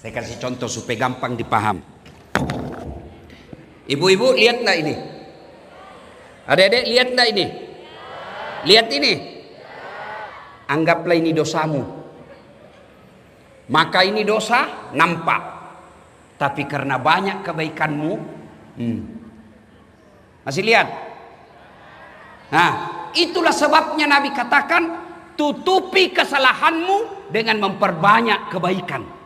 Saya kasih contoh supaya gampang dipaham. Ibu-ibu lihat enggak ini? Adik-adik lihat enggak ini? Lihat ini. Anggaplah ini dosamu. Maka ini dosa nampak. Tapi karena banyak kebaikanmu, masih lihat? Nah, itulah sebabnya Nabi katakan, tutupi kesalahanmu dengan memperbanyak kebaikan.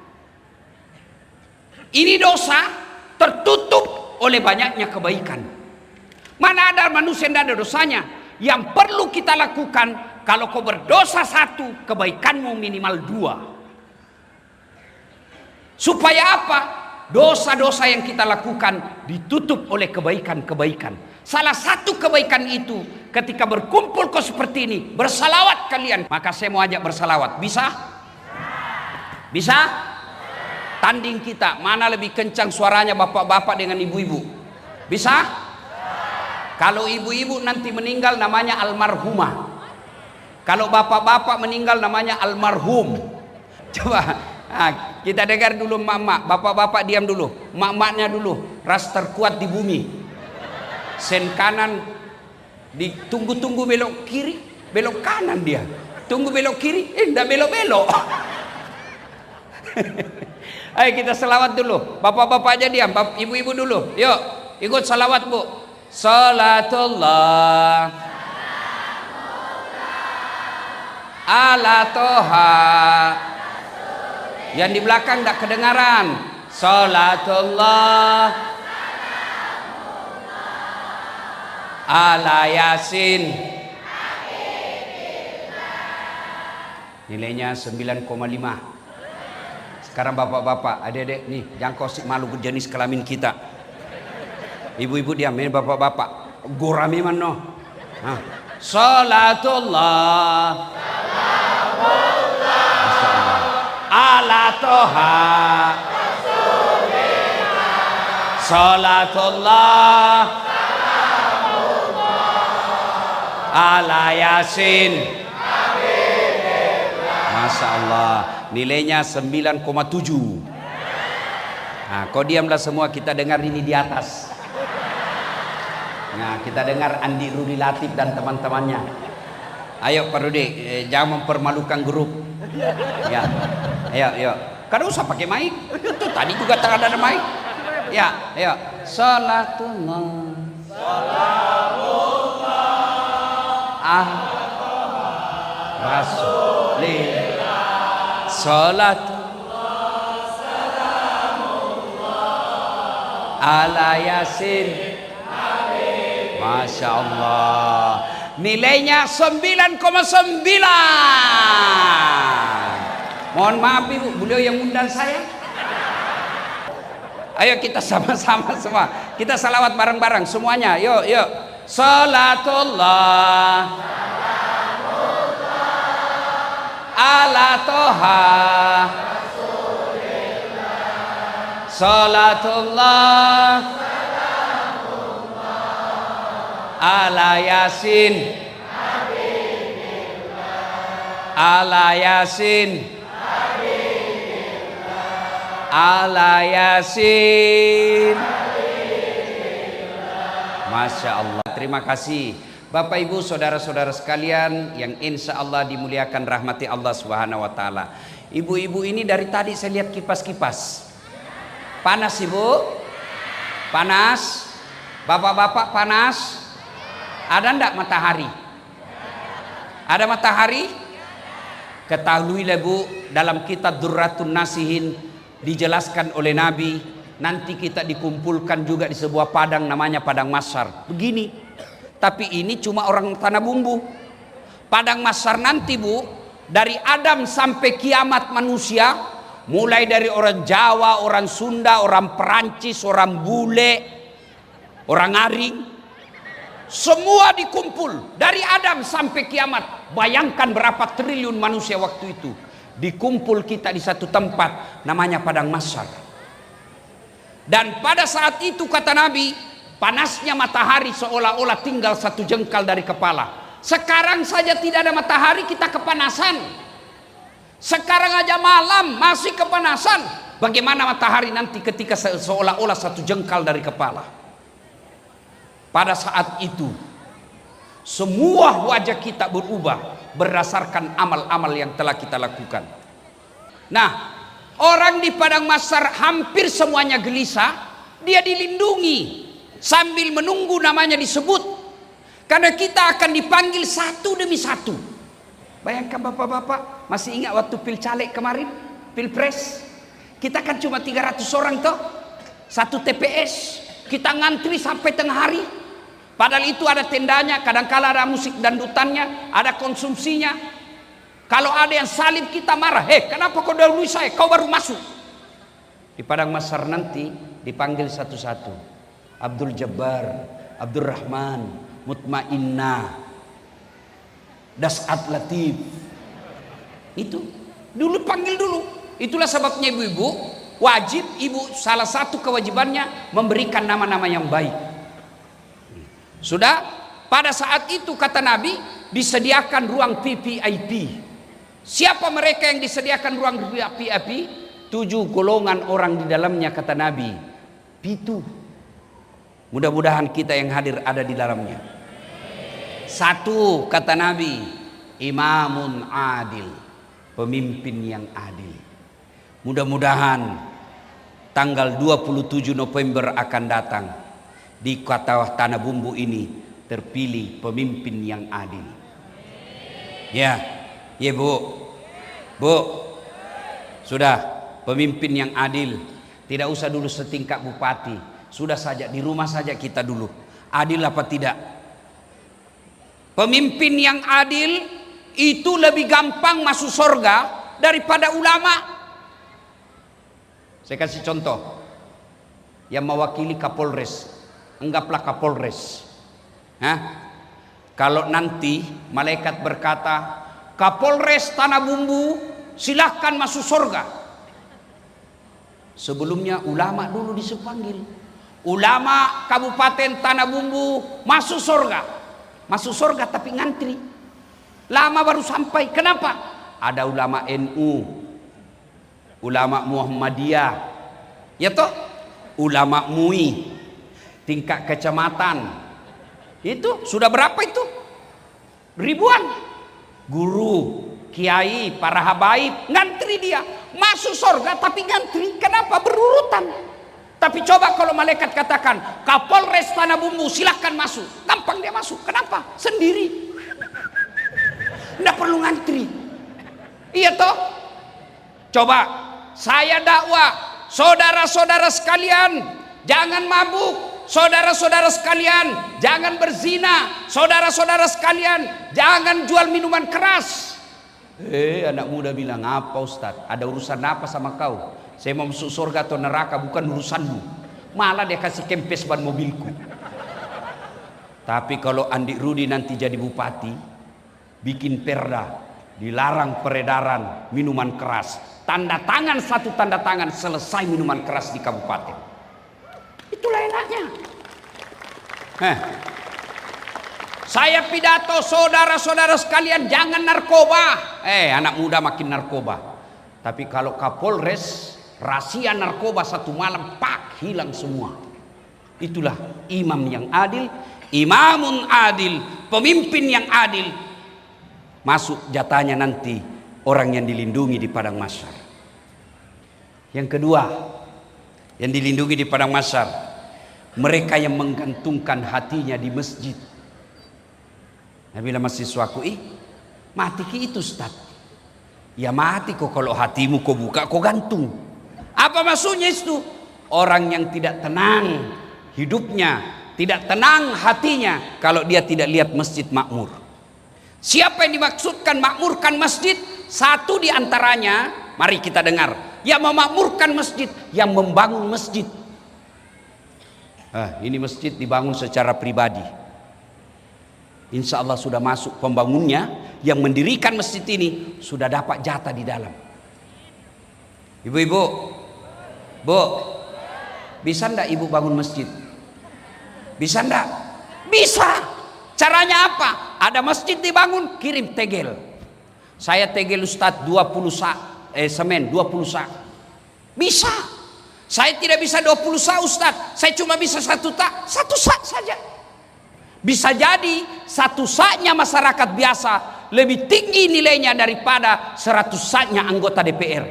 Ini dosa tertutup oleh banyaknya kebaikan. Mana ada manusia yang tidak ada dosanya? Yang perlu kita lakukan, kalau kau berdosa satu, kebaikanmu minimal dua. Supaya apa? Dosa-dosa yang kita lakukan ditutup oleh kebaikan-kebaikan. Salah satu kebaikan itu, ketika berkumpul kau seperti ini, bersalawat kalian. Maka saya mau ajak bersalawat. Bisa? Bisa? Tanding kita, mana lebih kencang suaranya bapak-bapak dengan ibu-ibu? Bisa? Kalau ibu-ibu nanti meninggal namanya almarhumah. Kalau bapak-bapak meninggal namanya almarhum. Coba kita dengar dulu mak-mak. Bapak-bapak diam dulu. Mak-maknya dulu. Ras terkuat di bumi. Sen kanan ditunggu-tunggu belok kiri, belok kanan dia. Tunggu belok kiri, enggak belok-belok. Ayo kita salawat dulu. Bapak-bapak aja diam, ibu-ibu dulu. Yuk, ikut salawat bu. Salatullah ala toha. Yang di belakang tidak kedengaran. Salatullah ala Yasin. Nilainya 9,5. Sekarang bapak-bapak, adik-adik nih, jangan kau malu jenis kelamin kita. Ibu-ibu diam, ini bapak-bapak. Gurami mano. Salatullah ala toha. Salatullah ala Yasin. Masya Allah, nilainya 9,7. Nah, kau diamlah semua, kita dengar ini di atas. Nah, kita dengar Andi Rudi Latif dan teman-temannya. Ayo Pak Rudi, jangan mempermalukan grup. Ya, ayo. Kada usah pakai mic. Itu tadi juga tak ada mic. Ya, ayo. Salatullah. Rasulillah. Salatullah ala Yasin. Masya Allah, nilainya 9,9. Mohon maaf ibu, beliau yang undang saya. Ayo kita sama-sama semua, kita salawat bareng-bareng semuanya. Yuk. Salatullah ala toha. Salatullah ala Yasin. Ala Yasin. Ala Yasin. Masya Allah. Terima kasih Bapak Ibu saudara-saudara sekalian yang insya Allah dimuliakan rahmati Allah Subhanahu wa taala. Ibu-ibu ini dari tadi saya lihat kipas-kipas. Panas ibu? Panas? Bapak-bapak panas? Ada enggak matahari? Ada matahari? Ketahuilah bu, dalam kitab Durratun Nasihin dijelaskan oleh Nabi, nanti kita dikumpulkan juga di sebuah padang namanya padang mahsyar. Begini, tapi ini cuma orang tanah bumbu. Padang mahsyar nanti bu, dari Adam sampai kiamat manusia, mulai dari orang Jawa, orang Sunda, orang Perancis, orang bule, orang Aring, semua dikumpul dari Adam sampai kiamat. Bayangkan berapa triliun manusia waktu itu. Dikumpul kita di satu tempat namanya padang mahsyar. Dan pada saat itu kata Nabi, panasnya matahari seolah-olah tinggal satu jengkal dari kepala. Sekarang saja tidak ada matahari kita kepanasan. Sekarang aja malam masih kepanasan. bagaimana matahari nanti ketika seolah-olah satu jengkal dari kepala. Pada saat itu semua wajah kita berubah berdasarkan amal-amal yang telah kita lakukan. Nah, orang di padang mahsyar hampir semuanya gelisah, dia dilindungi sambil menunggu namanya disebut, karena kita akan dipanggil satu demi satu. Bayangkan bapak-bapak, masih ingat waktu pilcaleg kemarin, pilpres, kita kan cuma 300 orang toh, satu TPS, kita ngantri sampai tengah hari. Padahal itu ada tendanya, kadang-kala ada musik dandutannya, ada konsumsinya. Kalau ada yang salib kita marah, kenapa kau dahului saya, kau baru masuk. Di padang mahsyar nanti dipanggil satu-satu. Abdul Jabbar, Abdul Rahman, Mutmainnah, Das'at Latif. Itu dulu panggil dulu. Itulah sebabnya ibu-ibu wajib, salah satu kewajibannya memberikan nama-nama yang baik. Sudah, pada saat itu kata Nabi disediakan ruang VIP. Siapa mereka yang disediakan ruang VIP? 7 golongan orang di dalamnya kata Nabi. 7. Mudah-mudahan kita yang hadir ada di dalamnya. 1 kata Nabi, imamun adil, pemimpin yang adil. Mudah-mudahan tanggal 27 November akan datang. Di kota Tanah Bumbu ini terpilih pemimpin yang adil. Ya bu, sudah pemimpin yang adil. Tidak usah dulu setingkat bupati, sudah saja di rumah saja kita dulu. Adil apa tidak? Pemimpin yang adil itu lebih gampang masuk surga daripada ulama. Saya kasih contoh, yang mewakili Kapolres. Anggaplah Kapolres. Kalau nanti malaikat berkata, Kapolres Tanah Bumbu silahkan masuk surga. Sebelumnya ulama dulu dipanggil. Ulama Kabupaten Tanah Bumbu masuk surga. Masuk surga tapi ngantri. Lama baru sampai. Kenapa? Ada ulama NU, ulama Muhammadiyah, ya toh, ulama MUI, tingkat kecamatan. Itu sudah berapa itu? Ribuan. Guru, kiai, para habaib ngantri dia masuk surga tapi ngantri. Kenapa? Berurutan. Tapi coba kalau malaikat katakan Kapolres Tanah Bumbu silahkan masuk, gampang dia masuk. Kenapa? Sendiri, tidak perlu ngantri. Iya toh? Coba saya dakwah, saudara-saudara sekalian jangan mabuk, saudara-saudara sekalian jangan berzina, saudara-saudara sekalian jangan jual minuman keras. Anak muda bilang, apa Ustaz? Ada urusan apa sama kau? Saya mau masuk surga atau neraka bukan urusanmu. Malah dia kasih kempes ban mobilku. Tapi kalau Andi Rudi nanti jadi bupati, bikin perda, dilarang peredaran minuman keras. Tanda tangan, satu tanda tangan, selesai minuman keras di kabupaten. Itulah enaknya. Saya pidato, saudara-saudara sekalian jangan narkoba. Anak muda makin narkoba. Tapi kalau Kapolres rahasia narkoba satu malam, pak, hilang semua. Itulah imam yang adil, imamun adil, pemimpin yang adil. Masuk jatahnya nanti orang yang dilindungi di padang mahsyar. Yang kedua, yang dilindungi di padang mahsyar, mereka yang menggantungkan hatinya di masjid. Nah, bila mahasiswaku, mati ki itu Ustaz. Ya mati kok kalau hatimu kau buka, kau gantung. Apa maksudnya itu? Orang yang tidak tenang hidupnya, tidak tenang hatinya kalau dia tidak lihat masjid makmur. Siapa yang dimaksudkan makmurkan masjid? Satu di antaranya, mari kita dengar. Yang memakmurkan masjid, yang membangun masjid. Ini masjid dibangun secara pribadi. Insya Allah sudah masuk pembangunnya, yang mendirikan masjid ini sudah dapat jatah di dalam. Ibu-ibu, bu, bisa ndak ibu bangun masjid? Bisa ndak? Bisa. Caranya apa? Ada masjid dibangun, kirim tegel. Saya tegel Ustadz 20 sak, semen 20 sak. Bisa. Saya tidak bisa 20 sa Ustaz. Saya cuma bisa 1 sa saja. Bisa jadi 1 sa-nya masyarakat biasa lebih tinggi nilainya daripada 100 sa-nya anggota DPR.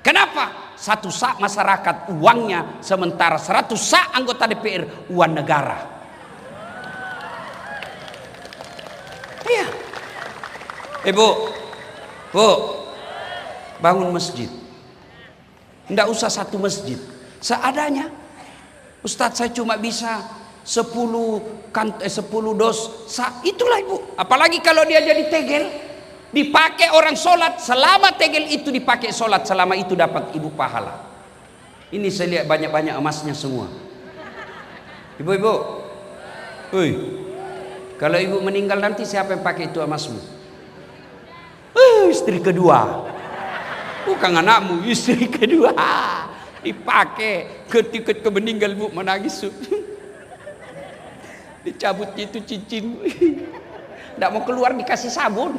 Kenapa? 1 sa masyarakat uangnya, sementara 100 sa anggota DPR uang negara. Iya. Bu, bangun masjid. Tidak usah 1 masjid, seadanya. Ustadz, saya cuma bisa 10 dos sa. Itulah Ibu. Apalagi kalau dia jadi tegel, dipakai orang sholat, selama tegel itu dipakai sholat, selama itu dapat Ibu pahala. Ini saya lihat banyak-banyak emasnya semua. Ibu-ibu, kalau Ibu meninggal nanti siapa yang pakai itu emasmu? Istri kedua. Bukan anakmu, istri kedua dipakai. Ketika kau meninggal Bu menangis. Dicabut itu cincin. Tidak mau keluar dikasih sabun.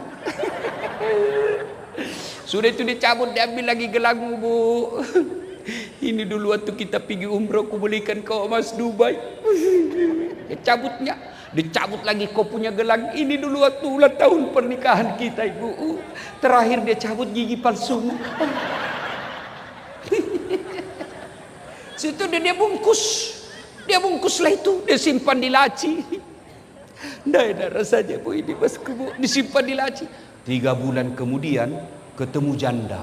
Sudah itu dicabut, diambil lagi gelangmu Bu. Ini dulu waktu kita pergi umroh, aku belikan kau emas Dubai. Dicabutnya, dicabut lagi kau punya gelang. Ini dulu waktu ulang tahun pernikahan kita Ibu. Terakhir dia cabut gigi palsu. Situ dia bungkus. Dia bungkuslah itu, dia simpan di laci. Nggak ada rasanya Bu ini masku Bu. Disimpan di laci. 3 bulan kemudian ketemu janda.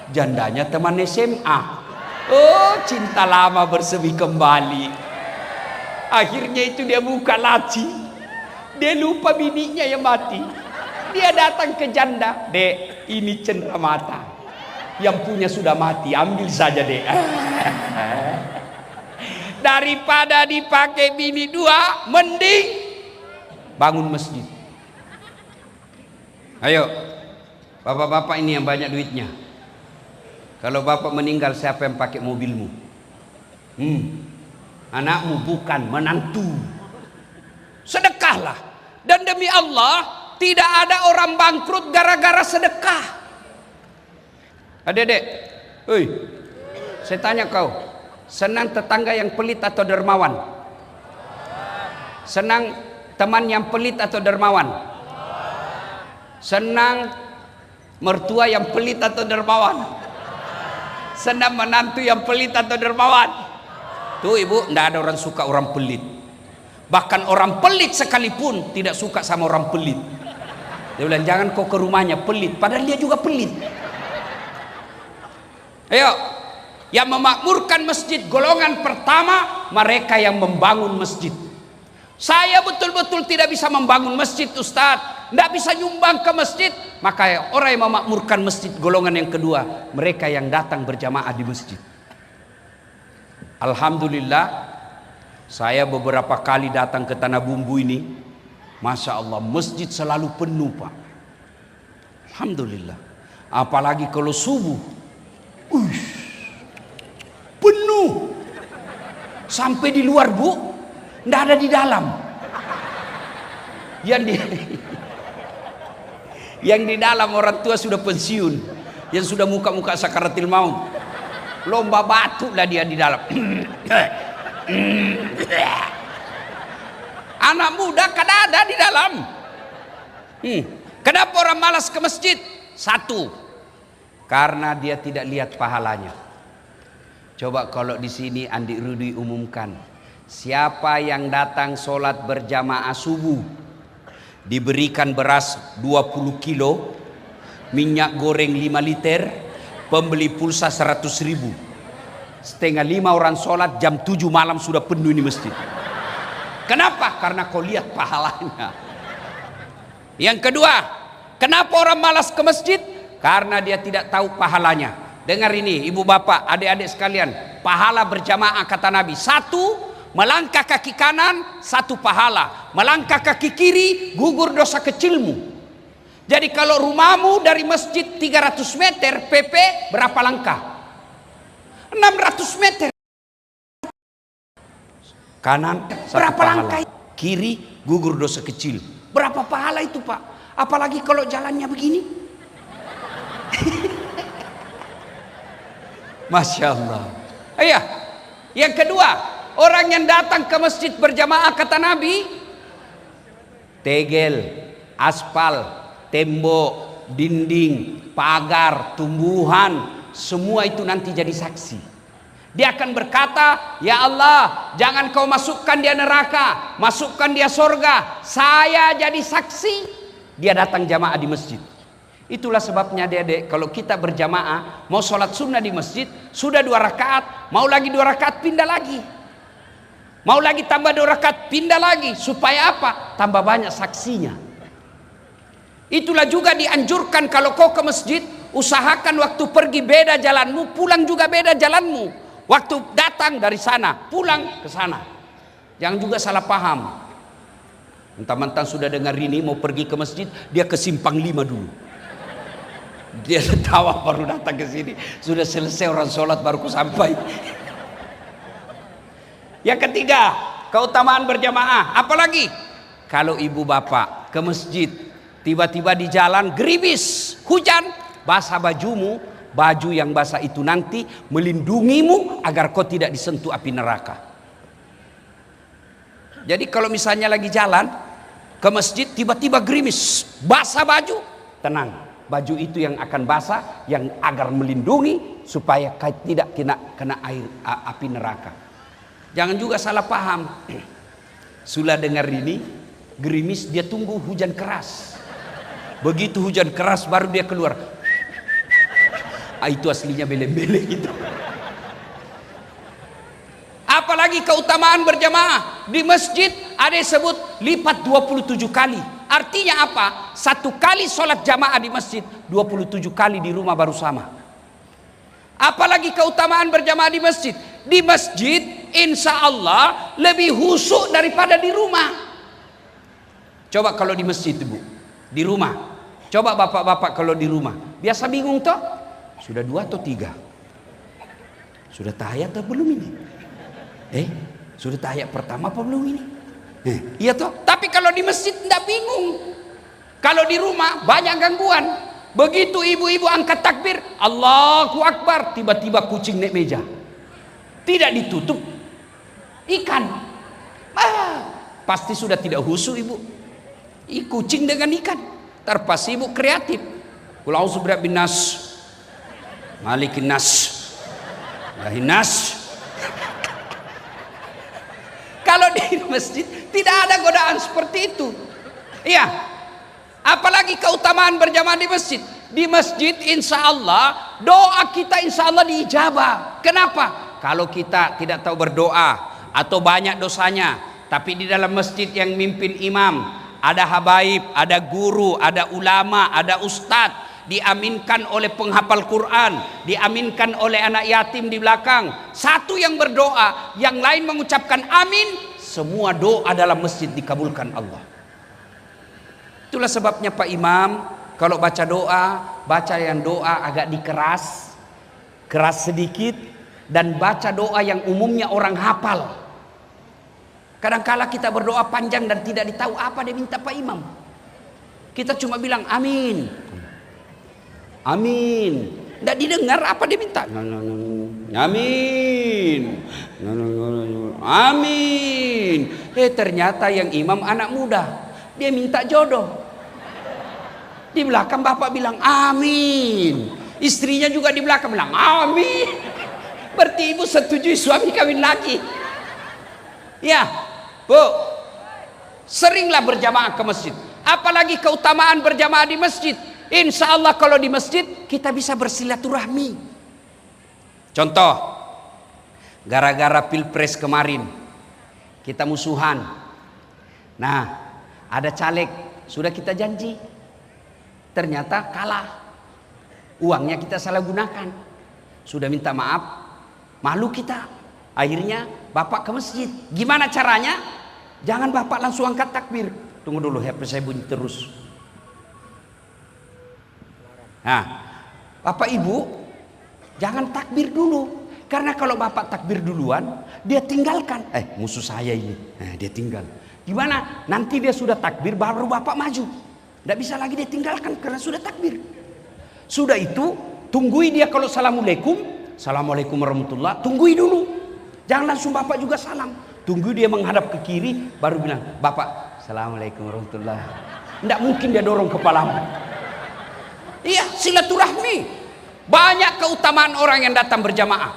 Jandanya teman SMA. Oh, cinta lama bersemi kembali. Akhirnya itu dia buka laci. Dia lupa bininya yang mati. Dia datang ke janda. Dek, ini cenderamata. Yang punya sudah mati, ambil saja Dek. Daripada dipakai bini 2, mending bangun masjid. Ayo, bapak-bapak ini yang banyak duitnya. Kalau bapak meninggal, siapa yang pakai mobilmu? Anakmu, bukan menantu. Sedekahlah. Dan demi Allah, tidak ada orang bangkrut gara-gara sedekah. Adik-adik, saya tanya kau, senang tetangga yang pelit atau dermawan? Senang teman yang pelit atau dermawan? Senang mertua yang pelit atau dermawan? Senang menantu yang pelit atau dermawan? Tuh Ibu, tidak ada orang suka orang pelit. Bahkan orang pelit sekalipun tidak suka sama orang pelit. Dia bilang, jangan kau ke rumahnya, pelit. Padahal dia juga pelit. Ayo, yang memakmurkan masjid golongan pertama, mereka yang membangun masjid. Saya betul-betul tidak bisa membangun masjid Ustadz, tidak bisa nyumbang ke masjid. Maka orang yang memakmurkan masjid golongan yang kedua, mereka yang datang berjamaah di masjid. Alhamdulillah, saya beberapa kali datang ke Tanah Bumbu ini, Masya Allah, masjid selalu penuh Pak. Alhamdulillah. Apalagi kalau subuh, penuh. Sampai di luar Bu, tidak ada di dalam. Yang di dalam orang tua sudah pensiun, yang sudah muka-muka sakaratil maut. Lomba batu lah dia di dalam. Anak muda kada ada di dalam. Kenapa orang malas ke masjid? 1, karena dia tidak lihat pahalanya. Coba kalau di sini Andi Rudi umumkan, siapa yang datang sholat berjamaah subuh, diberikan beras 20 kilo, minyak goreng 5 liter, pembeli pulsa 100.000. Setengah 5 orang sholat, jam 7 malam sudah penuh ini masjid. Kenapa? Karena kau lihat pahalanya. Yang kedua, kenapa orang malas ke masjid? Karena dia tidak tahu pahalanya. Dengar ini ibu bapak, adik-adik sekalian, pahala berjamaah kata Nabi, 1, melangkah kaki kanan, 1 pahala. Melangkah kaki kiri, gugur dosa kecilmu. Jadi kalau rumahmu dari masjid 300 meter, PP berapa langkah? 600 meter. Kanan, berapa langkah? Kiri, gugur dosa kecil. Berapa pahala itu Pak? Apalagi kalau jalannya begini. Masya Allah. Iya. Yang kedua, orang yang datang ke masjid berjamaah kata Nabi, tegel, aspal, tembok, dinding, pagar, tumbuhan, semua itu nanti jadi saksi. Dia akan berkata, ya Allah, jangan kau masukkan dia neraka, masukkan dia surga. Saya jadi saksi. Dia datang jamaah di masjid. Itulah sebabnya adik-adik, kalau kita berjamaah, mau sholat sunnah di masjid, sudah 2 rakaat, mau lagi 2 rakaat, pindah lagi. Mau lagi tambah 2 rakaat, pindah lagi. Supaya apa? Tambah banyak saksinya. Itulah juga dianjurkan kalau kau ke masjid, usahakan waktu pergi beda jalanmu, pulang juga beda jalanmu. Waktu datang dari sana, pulang ke sana. Jangan juga salah paham. Mentang-mentang sudah dengar ini mau pergi ke masjid, dia ke simpang 5 dulu. Dia tawa baru datang ke sini. Sudah selesai orang sholat baru ku sampai. Yang ketiga, keutamaan berjamaah. Apalagi kalau ibu bapak ke masjid, tiba-tiba di jalan gerimis, hujan, basah bajumu. Baju yang basah itu nanti melindungimu agar kau tidak disentuh api neraka. Jadi kalau misalnya lagi jalan ke masjid, tiba-tiba gerimis, basah baju, tenang, baju itu yang akan basah, yang agar melindungi supaya tidak kena air api neraka. Jangan juga salah paham. Sudah dengar ini, gerimis, dia tunggu hujan keras. Begitu hujan keras baru dia keluar. Itu aslinya beleng-beleng itu. Apalagi keutamaan berjamaah di masjid, ada yang sebut lipat 27 kali. Artinya apa? 1 kali sholat jamaah di masjid, 27 kali di rumah baru sama. Apalagi keutamaan berjamaah di masjid. Di masjid insya Allah lebih khusyuk daripada di rumah. Coba kalau di masjid ibu, di rumah. Coba bapak-bapak kalau di rumah, biasa bingung toh. Sudah 2 atau 3? Sudah tahiyat atau belum ini? Sudah tahiyat pertama apa belum ini? Iya toh. Tapi kalau di masjid tidak bingung. Kalau di rumah banyak gangguan. Begitu ibu-ibu angkat takbir, Allahu Akbar, tiba-tiba kucing naik meja. Tidak ditutup, ikan. Pasti sudah tidak khusyuk ibu. Kucing dengan ikan. Terpas ibu kreatif. Qul a'udzu birabbin nas, Malikin nas, Ilahin nas. Kalau di masjid tidak ada godaan seperti itu. Iya. Apalagi keutamaan berjamaah di masjid. Di masjid insya Allah doa kita insya Allah diijabah. Kenapa? Kalau kita tidak tahu berdoa atau banyak dosanya, tapi di dalam masjid yang mimpin imam, ada habaib, ada guru, ada ulama, ada ustadz, diaminkan oleh penghafal Quran, diaminkan oleh anak yatim di belakang. Satu yang berdoa, yang lain mengucapkan amin, semua doa dalam masjid dikabulkan Allah. Itulah sebabnya Pak Imam, kalau baca doa, baca yang doa agak dikeras, keras sedikit, dan baca doa yang umumnya orang hafal. Kadangkala kita berdoa panjang dan tidak ditahu apa dia minta Pak Imam. Kita cuma bilang amin. Amin. Tidak didengar apa dia minta. Amin. Amin. Ternyata yang imam anak muda. Dia minta jodoh. Di belakang bapak bilang amin. Istrinya juga di belakang bilang amin. Berarti ibu setujui suami kawin lagi. Ya, Bu. Seringlah berjamaah ke masjid. Apalagi keutamaan berjamaah di masjid. Insya Allah kalau di masjid kita bisa bersilaturahmi. Contoh, gara-gara pilpres kemarin kita musuhan. Nah, ada caleg sudah kita janji, ternyata kalah. Uangnya kita salah gunakan. Sudah minta maaf, malu kita. Akhirnya bapak ke masjid. Gimana caranya? Jangan bapak langsung angkat takbir. Tunggu dulu, HP saya bunyi terus. Nah, bapak ibu jangan takbir dulu, karena kalau bapak takbir duluan dia tinggalkan, musuh saya ini, dia tinggal. Gimana? Nanti dia sudah takbir baru bapak maju, tidak bisa lagi dia tinggalkan karena sudah takbir. Sudah itu tunggui dia kalau assalamualaikum, Assalamualaikum warahmatullah, tunggui dulu. Jangan langsung bapak juga salam. Tunggu dia menghadap ke kiri, baru bilang, bapak, Assalamualaikum warahmatullah. Tidak mungkin dia dorong kepalamu. Iya, silaturahmi. Banyak keutamaan orang yang datang berjamaah.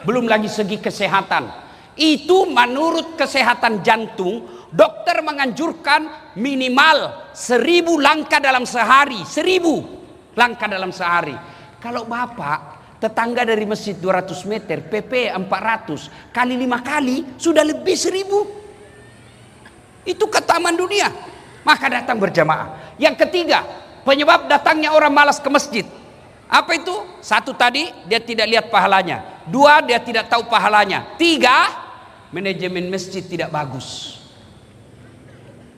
Belum lagi segi kesehatan. Itu menurut kesehatan jantung, dokter menganjurkan minimal 1000 langkah dalam sehari. 1000 langkah dalam sehari. Kalau bapak tetangga dari masjid 200 meter, PP 400 kali 5 kali sudah lebih 1000. Itu keutamaan dunia. Maka datang berjamaah. Yang ketiga, penyebab datangnya orang malas ke masjid. Apa itu? Satu tadi, dia tidak lihat pahalanya. 2, dia tidak tahu pahalanya. 3, manajemen masjid tidak bagus.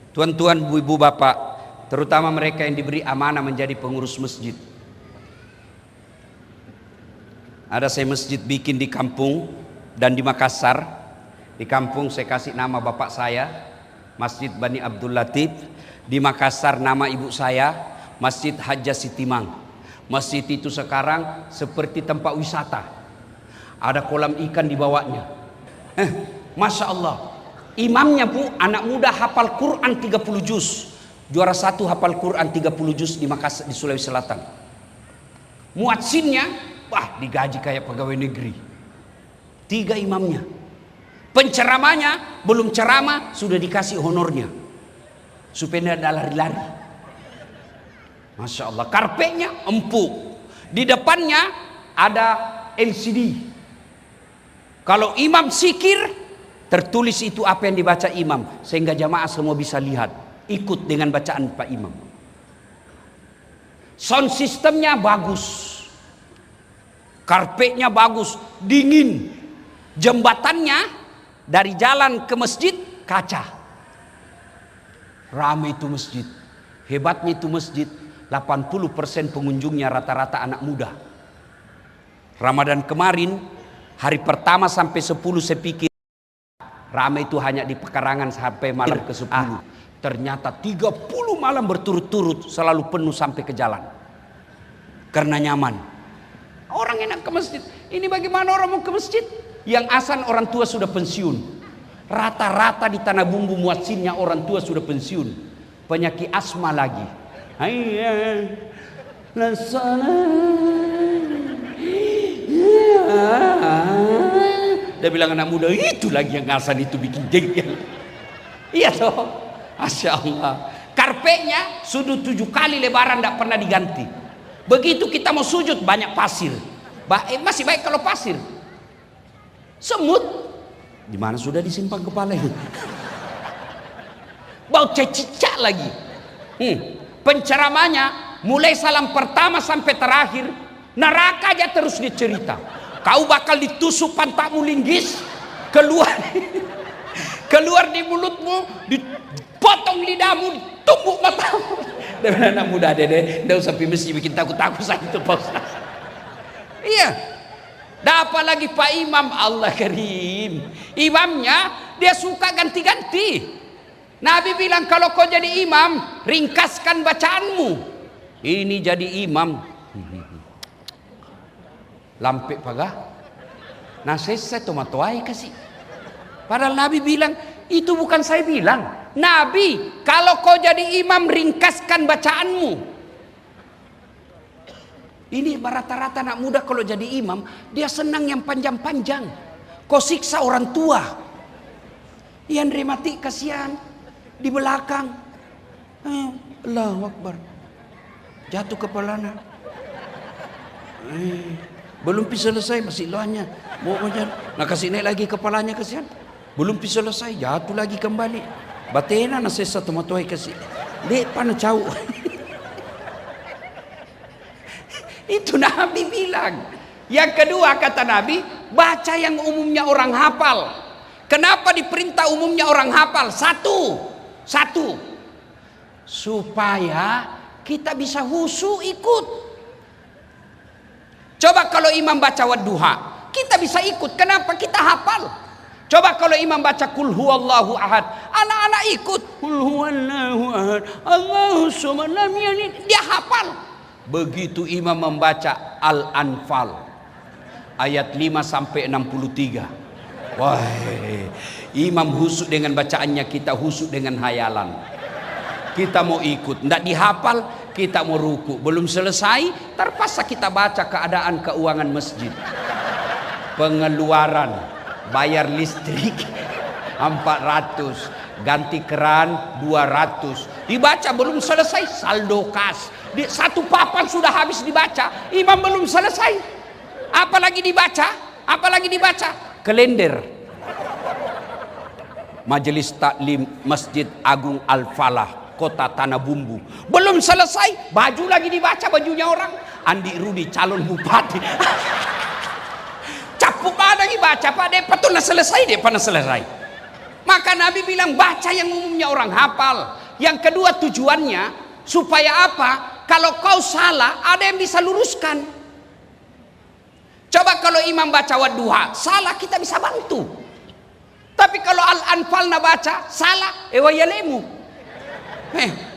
Tuan-tuan, ibu-ibu, bapak, terutama mereka yang diberi amanah menjadi pengurus masjid. Ada saya masjid bikin di kampung dan di Makassar. Di kampung saya kasih nama bapak saya, Masjid Bani Abdul Latif. Di Makassar nama ibu saya, Masjid Hadja Sitimang. Masjid itu sekarang seperti tempat wisata. Ada kolam ikan di bawahnya. Masya Allah. Imamnya bu, anak muda hafal Quran 30 juz. Juara 1 hafal Quran 30 juz di Makassar, di Sulawesi Selatan. Muadzinnya, wah, digaji kayak pegawai negeri. 3 imamnya. Penceramanya belum ceramah sudah dikasih honornya, supaya tidak lari-lari. Masya Allah. Karpetnya empuk. Di depannya ada LCD. Kalau imam zikir, tertulis itu apa yang dibaca imam, sehingga jamaah semua bisa lihat, ikut dengan bacaan Pak Imam. Sound systemnya bagus. Karpetnya bagus, dingin. Jembatannya dari jalan ke masjid kaca. Ramai itu masjid. Hebatnya itu masjid, 80% pengunjungnya rata-rata anak muda. Ramadan kemarin, hari pertama sampai 10 saya pikir ramai itu hanya di pekarangan sampai malam ke 10. Ternyata 30 malam berturut-turut selalu penuh sampai ke jalan. Karena nyaman. Orang enak ke masjid. Ini bagaimana orang mau ke masjid? Yang asan orang tua sudah pensiun. Rata-rata di Tanah Bumbu muadzinnya orang tua sudah pensiun. Penyakit asma lagi. Hayya dia bilang anak muda itu lagi yang asan itu bikin jengkel. Iya toh. Masya Allah. Karpetnya sudut 7 kali lebaran tidak pernah diganti. Begitu kita mau sujud banyak pasir. Masih baik kalau pasir. Semut di mana sudah disimpan kepala itu. Bau cicak lagi. Penceramanya mulai salam pertama sampai terakhir neraka aja terus dicerita. Kau bakal ditusuk pantatmu linggis, keluar di mulutmu, dipotong lidahmu, ditumbuk matamu. Dan anak muda dede, tidak usah mesti bikin takut-takut saya itu Pak Ustaz. Iya. Dapat lagi Pak Imam, Allah Karim. Imamnya dia suka ganti-ganti. Nabi bilang kalau kau jadi imam, ringkaskan bacaanmu. Ini jadi imam. Lampek pagah. Nah saya tomatoai kasih. Padahal Nabi bilang, itu bukan saya bilang. Nabi, kalau kau jadi imam, ringkaskan bacaanmu. Ini rata-rata anak muda kalau jadi imam, dia senang yang panjang-panjang. Kau siksa orang tua. Yang remati kasihan di belakang. Allahu Akbar. Jatuh kepalanya. Belum selesai masih loanya. Mau macam. Nah kasih naik lagi kepalanya kasihan. Belum selesai jatuh lagi kembali. Batena na sesa tomatoy kasih. Dek pana cau. Itu Nabi bilang. Yang kedua kata Nabi, baca yang umumnya orang hafal. Kenapa diperintah umumnya orang hafal? Satu. Supaya kita bisa khusyuk ikut. Coba kalau imam baca wadduha, kita bisa ikut. Kenapa? Kita hafal. Coba kalau imam baca kul huwallahu ahad, anak-anak ikut. Kul huwallahu ahad, Allahu samad lam yalid. Dia hafal. Begitu imam membaca Al-Anfal, ayat 5 sampai 63. Wah, imam husuk dengan bacaannya, kita husuk dengan hayalan. Kita mau ikut, tidak dihafal, kita mau ruku. Belum selesai, terpaksa kita baca keadaan keuangan masjid. Pengeluaran, bayar listrik 400, ganti keran 200. Dibaca belum selesai, saldo kas. Satu papan sudah habis dibaca, imam belum selesai. Apalagi dibaca? Apalagi dibaca? Kalender. Majelis Taklim Masjid Agung Al-Falah, Kota Tanah Bumbu. Belum selesai, baju lagi dibaca, bajunya orang. Andi Rudi calon bupati. Capuk lagi baca, Pak deh, patutlah selesai deh, pernah selesai. Maka Nabi bilang baca yang umumnya orang hafal. Yang kedua tujuannya supaya apa? Kalau kau salah, ada yang bisa luruskan. Coba kalau imam baca wadduha, salah kita bisa bantu. Tapi kalau Al-Anfal baca, salah, wayalemu.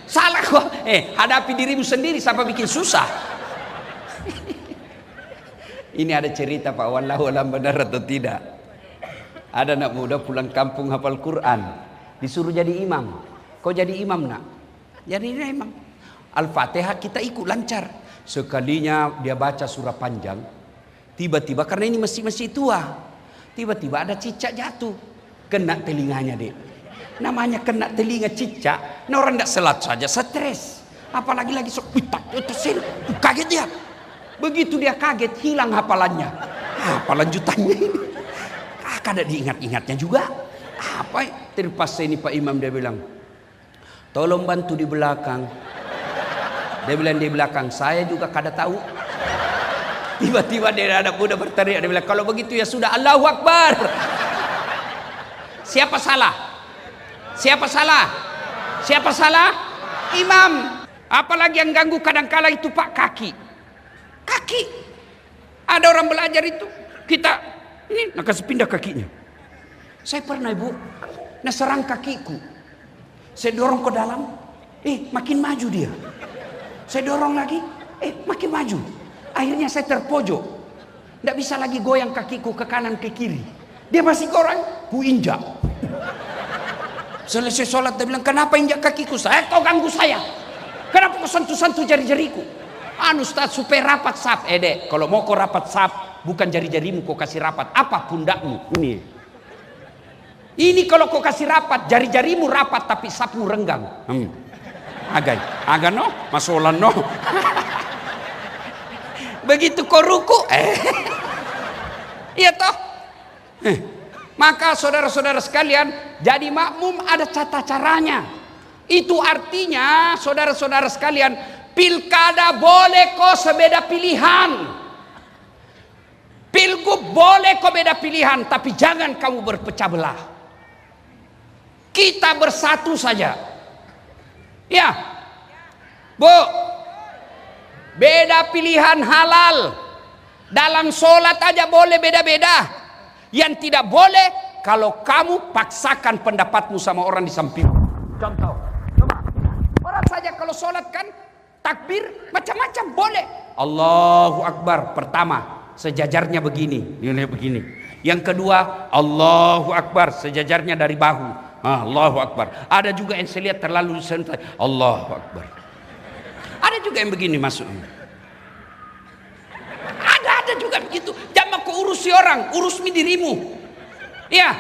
Salah kok. Hadapi dirimu sendiri sampai bikin susah. Ini ada cerita Pak, wallahu alam benar atau tidak. Ada anak muda pulang kampung hafal Quran, disuruh jadi imam. Kau jadi imam nak? Jadi imam. Al-Fatihah kita ikut lancar. Sekalinya dia baca surah panjang, tiba-tiba karena ini masih tua, tiba-tiba ada cicak jatuh, kena telinganya dek. Namanya kena telinga cicak, nah orang tidak selat saja stres, apalagi lagi sok kaget dia. Begitu dia kaget, hilang hafalannya. Apa lanjutannya ini? Kada diingat-ingatnya juga. Apa? Terpas ini Pak Imam dia bilang, tolong bantu di belakang. Dia bilang di belakang, saya juga kada tahu. Tiba-tiba dia anak muda berteriak, dia bilang, kalau begitu ya sudah, Allahu Akbar. Siapa salah? Siapa salah? Siapa salah? Imam. Apalagi yang ganggu kadang-kala itu Pak kaki. Kaki. Ada orang belajar itu, kita ini nak kasih pindah kakinya. Saya pernah ibu, nak serang kakiku. Saya dorong ke dalam, makin maju dia. Saya dorong lagi, makin maju. Akhirnya saya terpojok. Tidak bisa lagi goyang kakiku ke kanan ke kiri. Dia masih goreng, ku injak. Selesai sholat dia bilang, kenapa injak kakiku? Kau ganggu saya. Kenapa kau sentuh-sentuh jari-jariku? Ustaz supaya rapat sap. Dek, kalau mau kau rapat sap, bukan jari-jarimu kau kasih rapat. Apa pundakmu? Ini kalau kau kasih rapat, jari-jarimu rapat tapi sapmu renggang. Agak no, masolan no. Begitu kau ruku, iya toh. Maka saudara-saudara sekalian, jadi makmum ada tata caranya. Itu artinya saudara-saudara sekalian, pilkada boleh kau sebeda pilihan, pilgub boleh kau beda pilihan, tapi jangan kamu berpecah belah. Kita bersatu saja. Ya, Bu, beda pilihan halal. Dalam sholat aja boleh beda-beda. Yang tidak boleh kalau kamu paksakan pendapatmu sama orang di samping. Contoh, coba orang saja kalau sholat kan takbir macam-macam boleh. Allahu Akbar pertama sejajarnya begini, nilai begini. Yang kedua Allahu Akbar sejajarnya dari bahu. Allahu Akbar. Ada juga yang saya lihat terlalu santai. Allahu Akbar. Ada juga yang begini masuknya. Ada juga begitu. Jangan kau urusi orang, urusmi dirimu. Ya.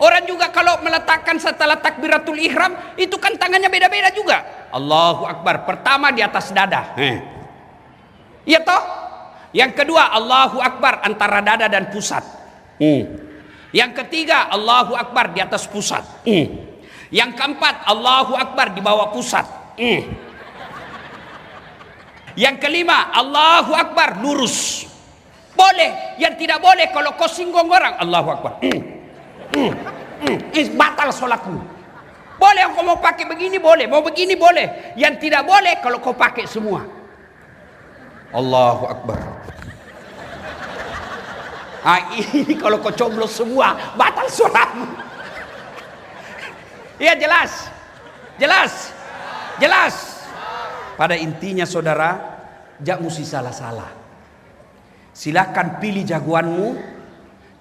Orang juga kalau meletakkan setelah takbiratul ihram, itu kan tangannya beda-beda juga. Allahu Akbar. Pertama di atas dada. Iya toh? Yang kedua Allahu Akbar antara dada dan pusat. Yang ketiga Allahu Akbar di atas pusat. Yang keempat Allahu Akbar di bawah pusat. Yang kelima Allahu Akbar lurus. Boleh. Yang tidak boleh kalau kau singgung orang, Allahu Akbar. Batal sholatmu. Boleh kau mau pakai begini boleh, mau begini boleh. Yang tidak boleh kalau kau pakai semua. Allahu Akbar. Ini kalau kau coblos semua, batal sholatmu. Iya jelas. Jelas. Jelas. Pada intinya saudara, jak mesti salah-salah. Silakan pilih jagoanmu,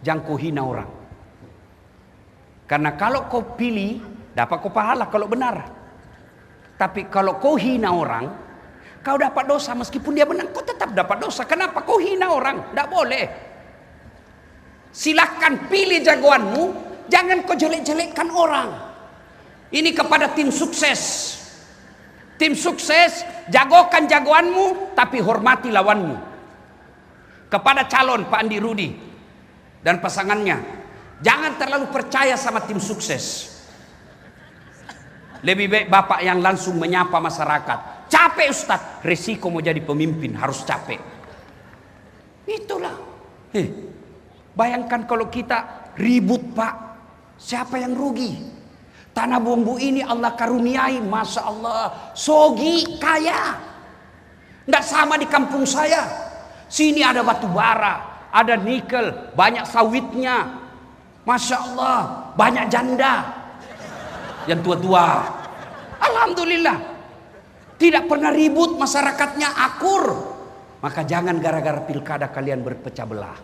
jangan kau hina orang. Karena kalau kau pilih, dapat kau pahala kalau benar. Tapi kalau kau hina orang, kau dapat dosa. Meskipun dia menang, kau tetap dapat dosa. Kenapa kau hina orang? Tidak boleh. Silakan pilih jagoanmu, jangan kau jelek-jelekkan orang. Ini kepada tim sukses. Tim sukses, jagokan jagoanmu, tapi hormati lawanmu. Kepada calon Pak Andi Rudi dan pasangannya, jangan terlalu percaya sama tim sukses. Lebih baik bapak yang langsung menyapa masyarakat. Capek Ustadz, resiko mau jadi pemimpin harus capek. Itulah. Bayangkan kalau kita ribut Pak, siapa yang rugi? Tanah Bumbu ini Allah karuniai, Masya Allah, sogi, kaya. Nggak sama di kampung saya. Sini ada batu bara, ada nikel, banyak sawitnya. Masya Allah, banyak janda yang tua-tua. Alhamdulillah. Tidak pernah ribut, masyarakatnya akur. Maka jangan gara-gara pilkada kalian berpecah belah.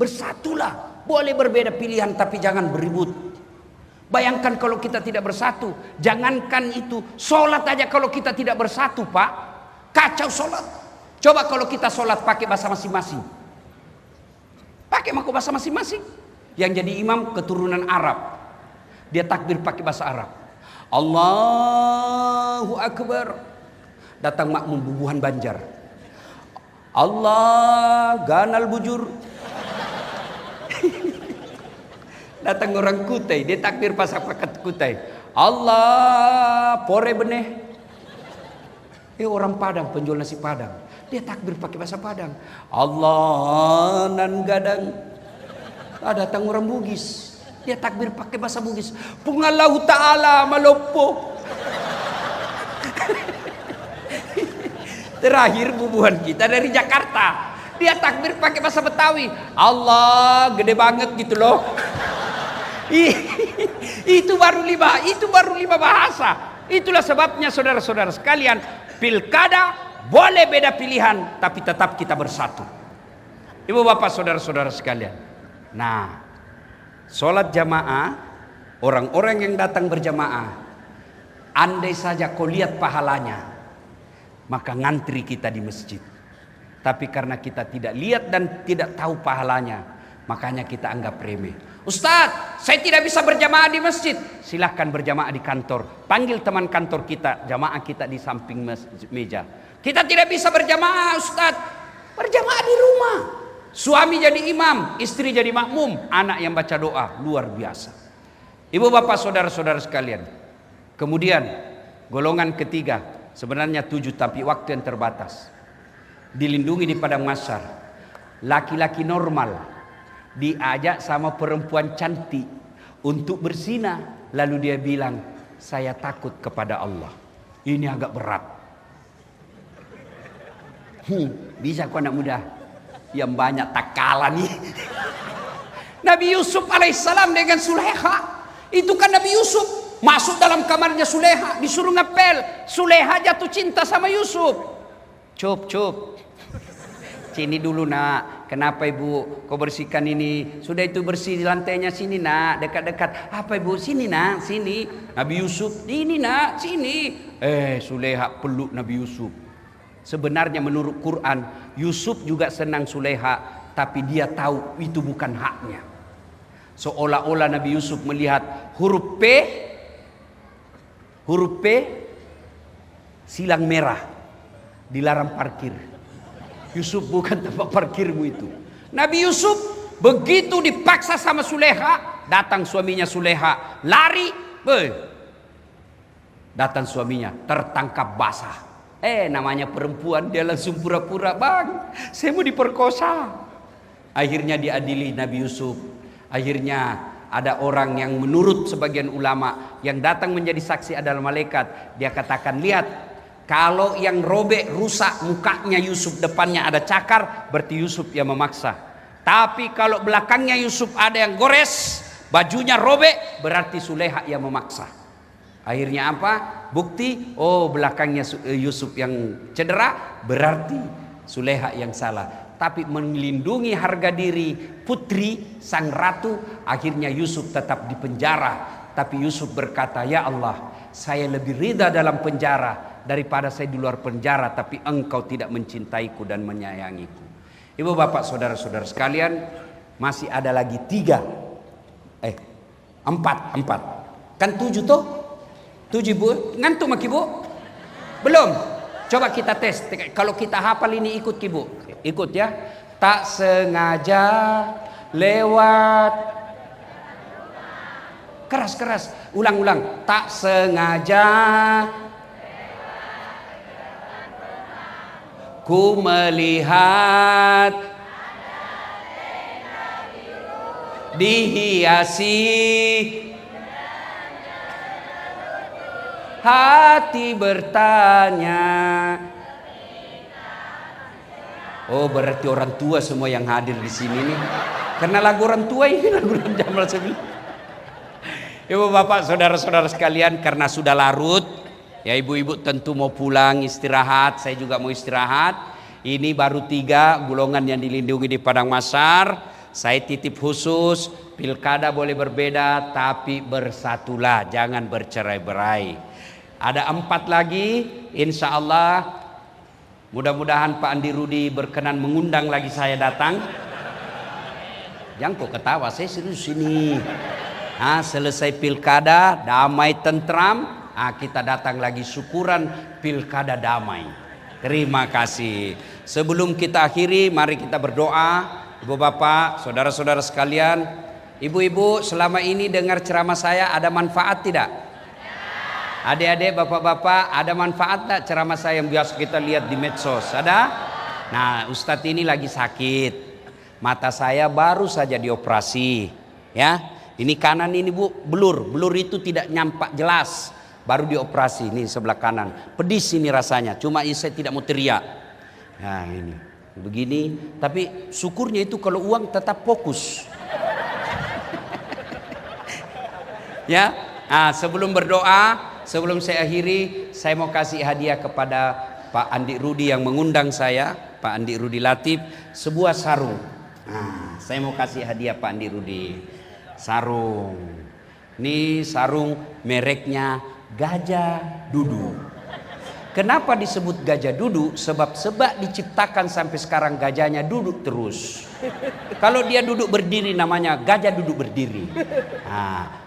Bersatulah. Boleh berbeda pilihan tapi jangan beribut. Bayangkan kalau kita tidak bersatu. Jangankan itu, sholat aja kalau kita tidak bersatu Pak, kacau sholat. Coba kalau kita sholat pakai bahasa masing-masing. Pakai bahasa masing-masing. Yang jadi imam keturunan Arab, dia takbir pakai bahasa Arab. Allahu Akbar. Datang makmum Bubuhan Banjar. Allah ganal bujur. Datang orang Kutai, dia takbir pakai paket Kutai. Allah pore beneh. Orang Padang, penjual nasi Padang, dia takbir pakai bahasa Padang. Allah nan gadang. Datang orang Bugis, dia takbir pakai bahasa Bugis. Pungallahu ta'ala malopo. Terakhir Bubuhan kita dari Jakarta, dia takbir pakai bahasa Betawi. Allah gede banget gitu loh. Itu baru lima bahasa. Itulah sebabnya saudara-saudara sekalian, pilkada boleh beda pilihan tapi tetap kita bersatu. Ibu bapak saudara-saudara sekalian. Nah, sholat jamaah, orang-orang yang datang berjamaah, andai saja kau lihat pahalanya, maka ngantri kita di masjid. Tapi karena kita tidak lihat dan tidak tahu pahalanya, makanya kita anggap remeh. Ustadz, saya tidak bisa berjamaah di masjid. Silahkan berjamaah di kantor. Panggil teman kantor kita, jamaah kita di samping meja. Kita tidak bisa berjamaah Ustadz, berjamaah di rumah. Suami jadi imam, istri jadi makmum, anak yang baca doa, luar biasa. Ibu bapak saudara-saudara sekalian. Kemudian golongan ketiga, sebenarnya 7 tapi waktu yang terbatas. Dilindungi di padang mahsyar. Laki-laki normal diajak sama perempuan cantik untuk berzina, lalu dia bilang, saya takut kepada Allah. Ini agak berat. Bisa kok anak muda yang banyak tak kalah nih. Nabi Yusuf alaihissalam dengan Sulaiha, itu kan Nabi Yusuf masuk dalam kamarnya Sulaiha, disuruh ngepel. Sulaiha jatuh cinta sama Yusuf. Cup sini dulu nak, kenapa ibu kau bersihkan ini? Sudah itu bersih di lantainya, sini nak, dekat-dekat. Apa ibu? Sini nak, sini. Nabi Yusuf, ini nak, sini. Sulaiha peluk Nabi Yusuf. Sebenarnya menurut Quran, Yusuf juga senang Sulaiha, tapi dia tahu itu bukan haknya. Seolah-olah Nabi Yusuf melihat huruf P silang merah, dilarang parkir. Yusuf bukan tempat parkirmu itu. Nabi Yusuf begitu dipaksa sama Sulaiha, datang suaminya Sulaiha, lari, datang suaminya tertangkap basah. Namanya perempuan, dia langsung pura-pura, bang, saya mau diperkosa. Akhirnya diadili Nabi Yusuf. Akhirnya ada orang yang menurut sebagian ulama yang datang menjadi saksi adalah malaikat. Dia katakan, lihat, kalau yang robek rusak mukanya Yusuf, depannya ada cakar, berarti Yusuf yang memaksa. Tapi kalau belakangnya Yusuf ada yang gores, bajunya robek, berarti Sulaiha yang memaksa. Akhirnya apa? Bukti, belakangnya Yusuf yang cedera, berarti Sulaiha yang salah. tapi melindungi harga diri putri sang ratu. Akhirnya Yusuf tetap di penjara, tapi Yusuf berkata, ya Allah, saya lebih ridha dalam penjara daripada saya di luar penjara, tapi engkau tidak mencintaiku dan menyayangiku. Ibu bapak saudara-saudara sekalian, masih ada lagi empat. Kan 7 toh? 7 ibu, ngantuk mak ibu? Belum? Coba kita tes. Kalau kita hafal ini ikut ibu. Ikut ya. Tak sengaja lewat. Keras. Ulang. Tak sengaja ku melihat dihiasi hati bertanya. Oh, berarti orang tua semua yang hadir di sini nih. Karena lagu orang tua ini lagu Jamal Sabili. Ibu bapak saudara-saudara sekalian, karena sudah larut, ya ibu-ibu tentu mau pulang istirahat. Saya juga mau istirahat. Ini baru 3 golongan yang dilindungi di Padang Masar. Saya titip khusus, pilkada boleh berbeda tapi bersatulah, jangan bercerai-berai. Ada 4 lagi, insya Allah. Mudah-mudahan Pak Andi Rudi berkenan mengundang lagi saya datang. Jangan kok ketawa, saya serius ini. Selesai pilkada, damai tentram, kita datang lagi syukuran pilkada damai. Terima kasih. Sebelum kita akhiri, mari kita berdoa. Ibu bapak, saudara-saudara sekalian, ibu-ibu selama ini dengar ceramah saya ada manfaat tidak? Adik-adik, bapak-bapak, ada manfaat tak ceramah saya yang biasa kita lihat di medsos? Ada? Nah, Ustadz ini lagi sakit. Mata saya baru saja dioperasi. Ya, ini kanan ini bu, blur itu tidak nyampak jelas. Baru dioperasi, ini sebelah kanan. Pedis ini rasanya, cuma saya tidak mau teriak. Nah ini, begini. Tapi syukurnya itu kalau uang tetap fokus. Ya, sebelum berdoa, sebelum saya akhiri, saya mau kasih hadiah kepada Pak Andi Rudi yang mengundang saya, Pak Andi Rudi Latif, sebuah sarung. Saya mau kasih hadiah Pak Andi Rudi. Sarung. Ini sarung mereknya Gajah Dudu. Kenapa disebut Gajah Dudu? Sebab diciptakan sampai sekarang gajahnya duduk terus. Kalau dia duduk berdiri namanya gajah duduk berdiri.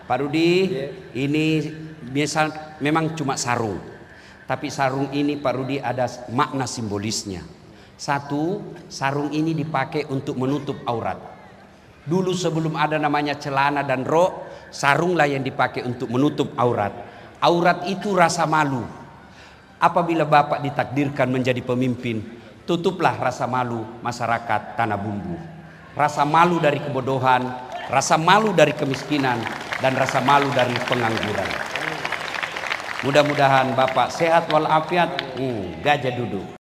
Pak Rudi, ini biasa memang cuma sarung. Tapi sarung ini Pak Rudi ada makna simbolisnya. Satu, sarung ini dipakai untuk menutup aurat. Dulu sebelum ada namanya celana dan rok, sarunglah yang dipakai untuk menutup aurat. Aurat itu rasa malu. Apabila Bapak ditakdirkan menjadi pemimpin, tutuplah rasa malu masyarakat Tanah Bumbu. Rasa malu dari kebodohan, rasa malu dari kemiskinan, dan rasa malu dari pengangguran. Mudah-mudahan Bapak sehat walafiat. Gajah Dudu.